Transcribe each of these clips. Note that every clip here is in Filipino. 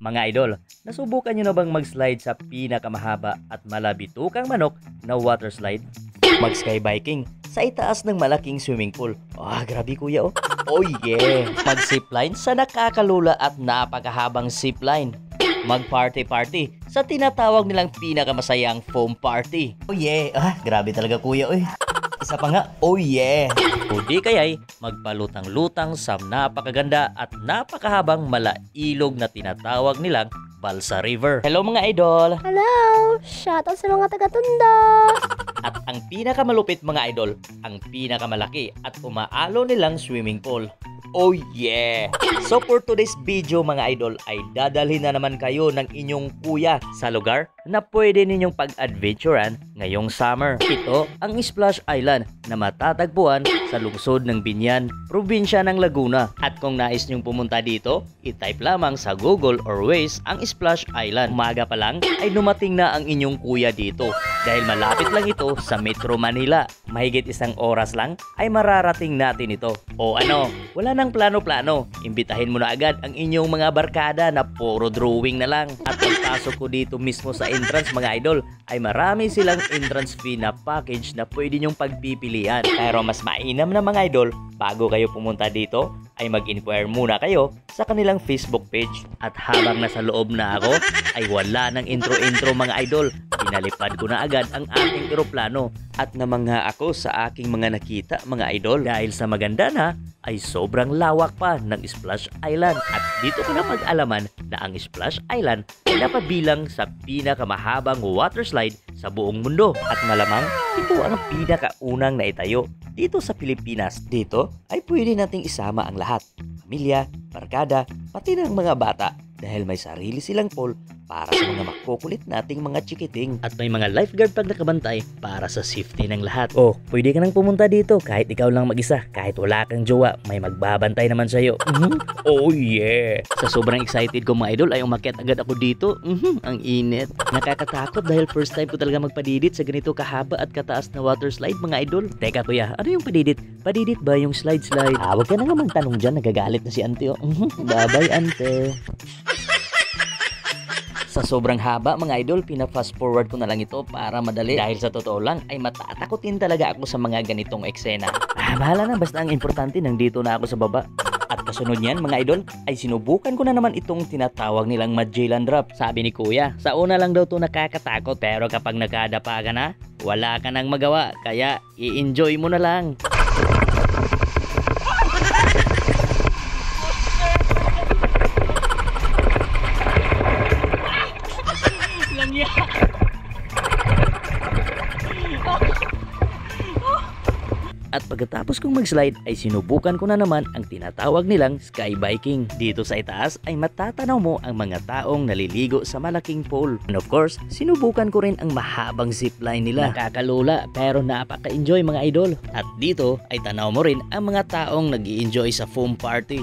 Mga idol, nasubukan nyo na bang mag-slide sa pinakamahaba at malabitukang manok na water slide? Mag-sky biking sa itaas ng malaking swimming pool. Grabe kuya oh. Oh yeah! Mag-zipline sa nakakalula at napakahabang zipline. Mag-party-party sa tinatawag nilang pinakamasayang foam party. Oh yeah! Grabe talaga kuya oy. Isa pa nga, oh yeah! O di kaya'y magpalutang-lutang sa napakaganda at napakahabang malailog na tinatawag nilang Balsa River. Hello mga idol! Hello! Shoutout sa mga taga-Tondo! At ang pinakamalupit mga idol, ang pinakamalaki at umaalo nilang swimming pool. Oh yeah! So for today's video mga idol ay dadalhin na naman kayo ng inyong kuya sa lugar na pwede ninyong pag-adventurean ngayong summer. Ito ang Splash Island na matatagpuan sa lungsod ng Binyan, probinsya ng Laguna. At kung nais nyong pumunta dito, i-type lamang sa Google or Waze ang Splash Island. Umaga pa lang ay dumating na ang inyong kuya dito dahil malapit lang ito sa Metro Manila. Mahigit isang oras lang ay mararating natin ito. O ano, wala nang plano-plano. Imbitahin mo na agad ang inyong mga barkada na puro drawing na lang. At pagpasok ko dito mismo sa entrance mga idol, ay marami silang entrance fee na package na pwede nyong pagpipilian. Pero mas mainam na mga idol, bago kayo pumunta dito, ay mag-inquire muna kayo sa kanilang Facebook page. At habang nasa loob na ako, ay wala ng intro-intro mga idol. Pinalipad ko na agad ang ating eroplano at namangha ako sa aking mga nakita mga idol. Dahil sa maganda na, ay sobrang lawak pa ng Splash Island. At dito ko na pag-alaman na ang Splash Island ay napabilang sa pinakamahabang water slide sa buong mundo. At malamang, ito ang pinakaunang naitayo dito sa Pilipinas. Dito ay pwede nating isama ang lahat. Pamilya, barkada, pati ng mga bata. Dahil may sarili silang pool para sa mga makukulit nating mga chikiting. At may mga lifeguard pag nakabantay para sa safety ng lahat. Oh, pwede ka nang pumunta dito kahit ikaw lang mag-isa. Kahit wala kang jowa, may magbabantay naman sa'yo. Oh yeah! Sa sobrang excited ko mga idol ay umakyat agad ako dito. Ang init. Nakakatakot dahil first time ko talaga magpadidit sa ganito kahaba at kataas na water slide mga idol. Teka kuya, ano yung padidit? Padidit ba yung slide? Huwag ka na nga magtanong dyan, nagagalit na si ante oh. Bye-bye ante. Sa sobrang haba mga idol, pina-fast forward ko na lang ito para madali. Dahil sa totoo lang ay matatakotin talaga ako sa mga ganitong eksena. Bahala na, basta ang importante nandito na ako sa baba. At kasunod niyan mga idol ay sinubukan ko na naman itong tinatawag nilang Magellan Drop. Sabi ni kuya, sa una lang daw to nakakatakot pero kapag nakadapa ka na, wala ka nang magawa. Kaya i-enjoy mo na lang. At pagkatapos kong mag-slide ay sinubukan ko na naman ang tinatawag nilang sky biking. Dito sa itaas ay matatanaw mo ang mga taong naliligo sa malaking pool. And of course, sinubukan ko rin ang mahabang zipline nila. Nakakalula pero napaka-enjoy mga idol. At dito ay tanaw mo rin ang mga taong nag-i-enjoy sa foam party.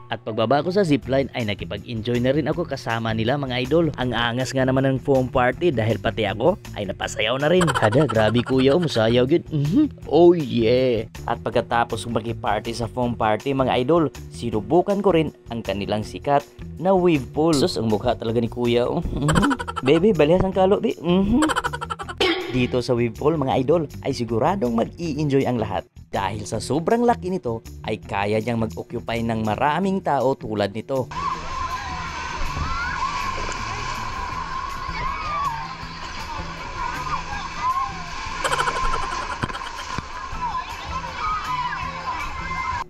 At pagbaba ko sa zipline ay nakipag-enjoy na rin ako kasama nila mga idol. Ang angas nga naman ng foam party dahil pati ako ay napasayaw na rin. Grabe kuya musayaw good. Oh yeah! At pagkatapos maki-party sa foam party mga idol, sinubukan ko rin ang kanilang sikat na wave pool. Sus, ang mukha talaga ni kuya. Baby, balihas ang kalo. Dito sa wave pool mga idol ay siguradong mag-i-enjoy ang lahat. Dahil sa sobrang laki nito ay kaya niyang mag-occupy ng maraming tao tulad nito.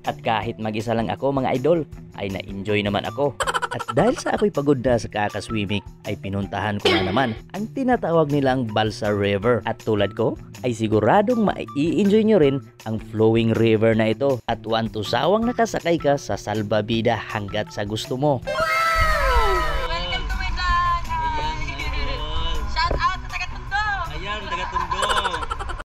At kahit mag-isa lang ako mga idol ay na-enjoy naman ako. At dahil sa ako'y pagod na sa kakaswimming ay pinuntahan ko na naman ang tinatawag nilang Balsa River. At tulad ko ay siguradong mai-enjoy nyo rin ang flowing river na ito. At want to sawang nakasakay ka sa salbabida hanggat sa gusto mo.